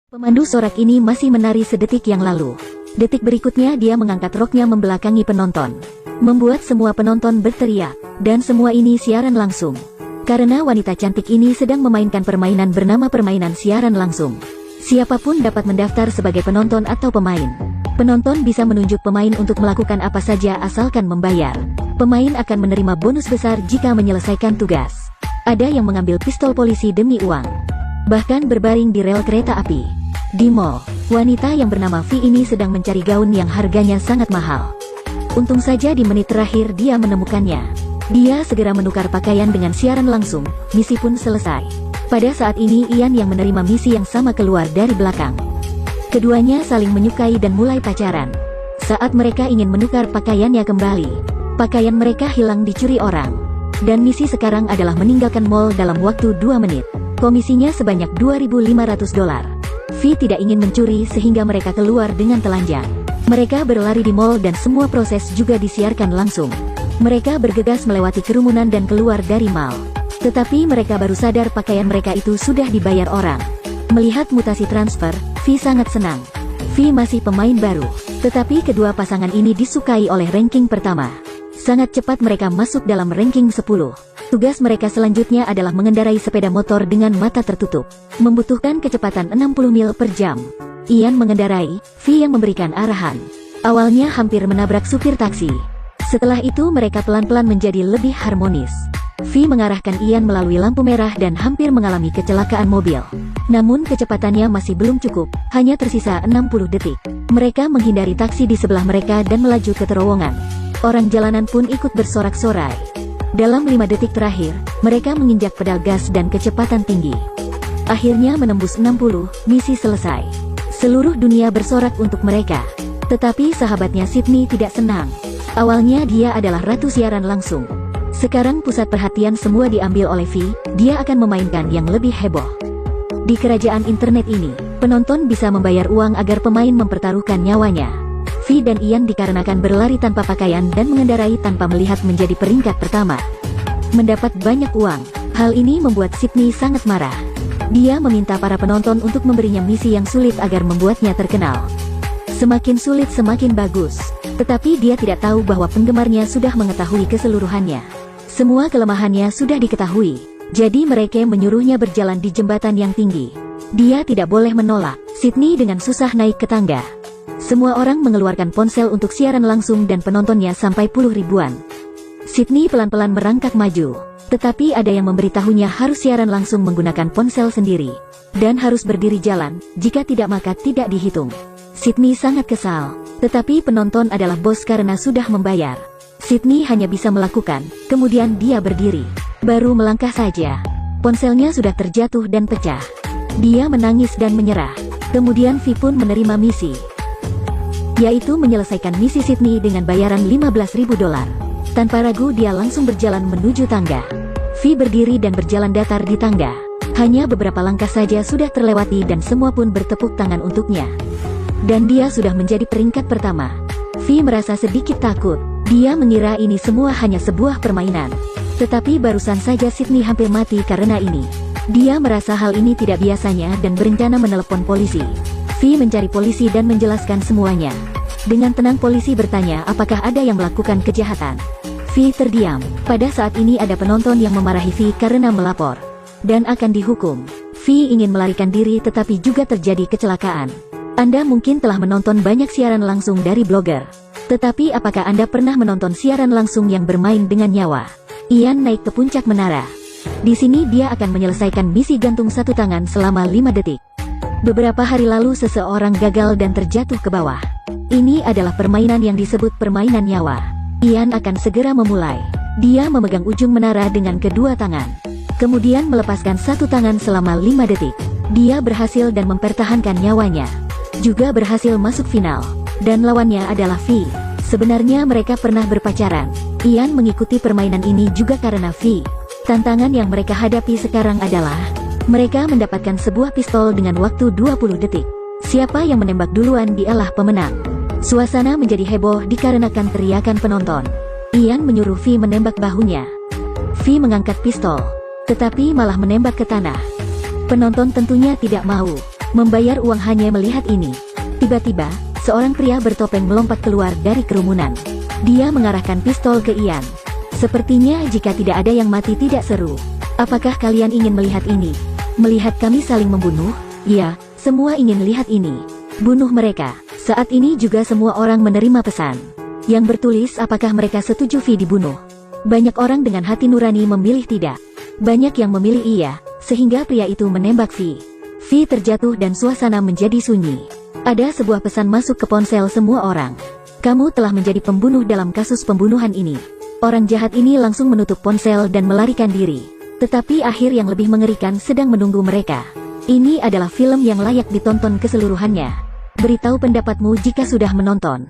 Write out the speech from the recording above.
Pemandu sorak ini masih menari sedetik yang lalu. Detik berikutnya dia mengangkat roknya membelakangi penonton, membuat semua penonton berteriak, dan semua ini siaran langsung. Karena wanita cantik ini sedang memainkan permainan bernama permainan siaran langsung. Siapapun dapat mendaftar sebagai penonton atau pemain. Penonton bisa menunjuk pemain untuk melakukan apa saja asalkan membayar. Pemain akan menerima bonus besar jika menyelesaikan tugas. Ada yang mengambil pistol polisi demi uang, bahkan berbaring di rel kereta api. Di mall, wanita yang bernama V ini sedang mencari gaun yang harganya sangat mahal. Untung saja di menit terakhir dia menemukannya. Dia segera menukar pakaian dengan siaran langsung, misi pun selesai. Pada saat ini Ian yang menerima misi yang sama keluar dari belakang. Keduanya saling menyukai dan mulai pacaran. Saat mereka ingin menukar pakaiannya kembali, pakaian mereka hilang dicuri orang. Dan misi sekarang adalah meninggalkan mall dalam waktu 2 menit. Komisinya sebanyak $2.500. V tidak ingin mencuri sehingga mereka keluar dengan telanjang. Mereka berlari di mall dan semua proses juga disiarkan langsung. Mereka bergegas melewati kerumunan dan keluar dari mall. Tetapi mereka baru sadar pakaian mereka itu sudah dibayar orang. Melihat mutasi transfer, V sangat senang. V masih pemain baru, tetapi kedua pasangan ini disukai oleh ranking pertama. Sangat cepat mereka masuk dalam ranking 10. Tugas mereka selanjutnya adalah mengendarai sepeda motor dengan mata tertutup. Membutuhkan kecepatan 60 mil per jam. Ian mengendarai, V yang memberikan arahan. Awalnya hampir menabrak supir taksi. Setelah itu mereka pelan-pelan menjadi lebih harmonis. V mengarahkan Ian melalui lampu merah dan hampir mengalami kecelakaan mobil. Namun kecepatannya masih belum cukup, hanya tersisa 60 detik. Mereka menghindari taksi di sebelah mereka dan melaju ke terowongan. Orang jalanan pun ikut bersorak-sorai. Dalam 5 detik terakhir, mereka menginjak pedal gas dan kecepatan tinggi. Akhirnya menembus 60, misi selesai. Seluruh dunia bersorak untuk mereka. Tetapi sahabatnya Sydney tidak senang. Awalnya dia adalah ratu siaran langsung. Sekarang pusat perhatian semua diambil oleh V, dia akan memainkan yang lebih heboh. Di kerajaan internet ini, penonton bisa membayar uang agar pemain mempertaruhkan nyawanya. V dan Ian dikarenakan berlari tanpa pakaian dan mengendarai tanpa melihat menjadi peringkat pertama. Mendapat banyak uang, hal ini membuat Sydney sangat marah. Dia meminta para penonton untuk memberinya misi yang sulit agar membuatnya terkenal. Semakin sulit semakin bagus, tetapi dia tidak tahu bahwa penggemarnya sudah mengetahui keseluruhannya. Semua kelemahannya sudah diketahui, jadi mereka menyuruhnya berjalan di jembatan yang tinggi. Dia tidak boleh menolak. Sydney dengan susah naik ke tangga. Semua orang mengeluarkan ponsel untuk siaran langsung dan penontonnya sampai puluh ribuan. Sydney pelan-pelan merangkak maju, tetapi ada yang memberitahunya harus siaran langsung menggunakan ponsel sendiri. Dan harus berdiri jalan, jika tidak maka tidak dihitung. Sydney sangat kesal, tetapi penonton adalah bos karena sudah membayar. Sydney hanya bisa melakukan, kemudian dia berdiri. Baru melangkah saja, ponselnya sudah terjatuh dan pecah. Dia menangis dan menyerah. Kemudian V pun menerima misi, yaitu menyelesaikan misi Sydney dengan bayaran $15.000. Tanpa ragu dia langsung berjalan menuju tangga. V berdiri dan berjalan datar di tangga. Hanya beberapa langkah saja sudah terlewati dan semua pun bertepuk tangan untuknya. Dan dia sudah menjadi peringkat pertama. V merasa sedikit takut. Dia mengira ini semua hanya sebuah permainan. Tetapi barusan saja Sydney hampir mati karena ini. Dia merasa hal ini tidak biasanya dan berencana menelepon polisi. V mencari polisi dan menjelaskan semuanya. Dengan tenang polisi bertanya apakah ada yang melakukan kejahatan. V terdiam. Pada saat ini ada penonton yang memarahi V karena melapor dan akan dihukum. V ingin melarikan diri tetapi juga terjadi kecelakaan. Anda mungkin telah menonton banyak siaran langsung dari blogger. Tetapi apakah Anda pernah menonton siaran langsung yang bermain dengan nyawa? Ian naik ke puncak menara. Di sini dia akan menyelesaikan misi gantung satu tangan selama 5 detik. Beberapa hari lalu seseorang gagal dan terjatuh ke bawah. Ini adalah permainan yang disebut permainan nyawa. Ian akan segera memulai. Dia memegang ujung menara dengan kedua tangan. Kemudian melepaskan satu tangan selama 5 detik. Dia berhasil dan mempertahankan nyawanya. Juga berhasil masuk final. Dan lawannya adalah V. Sebenarnya mereka pernah berpacaran. Ian mengikuti permainan ini juga karena V. Tantangan yang mereka hadapi sekarang adalah mereka mendapatkan sebuah pistol dengan waktu 20 detik. Siapa yang menembak duluan dialah pemenang. Suasana menjadi heboh dikarenakan teriakan penonton. Ian menyuruh V menembak bahunya. V mengangkat pistol, tetapi malah menembak ke tanah. Penonton tentunya tidak mau. Membayar uang hanya melihat ini. Tiba-tiba, seorang pria bertopeng melompat keluar dari kerumunan. Dia mengarahkan pistol ke Ian. Sepertinya jika tidak ada yang mati tidak seru. Apakah kalian ingin melihat ini? Melihat kami saling membunuh? Ya, semua ingin lihat ini. Bunuh mereka. Saat ini juga semua orang menerima pesan yang bertulis apakah mereka setuju Vi dibunuh. Banyak orang dengan hati nurani memilih tidak. Banyak yang memilih iya, sehingga pria itu menembak Vi. Vi terjatuh dan suasana menjadi sunyi. Ada sebuah pesan masuk ke ponsel semua orang. Kamu telah menjadi pembunuh dalam kasus pembunuhan ini. Orang jahat ini langsung menutup ponsel dan melarikan diri. Tetapi akhir yang lebih mengerikan sedang menunggu mereka. Ini adalah film yang layak ditonton keseluruhannya. Beritahu pendapatmu jika sudah menonton.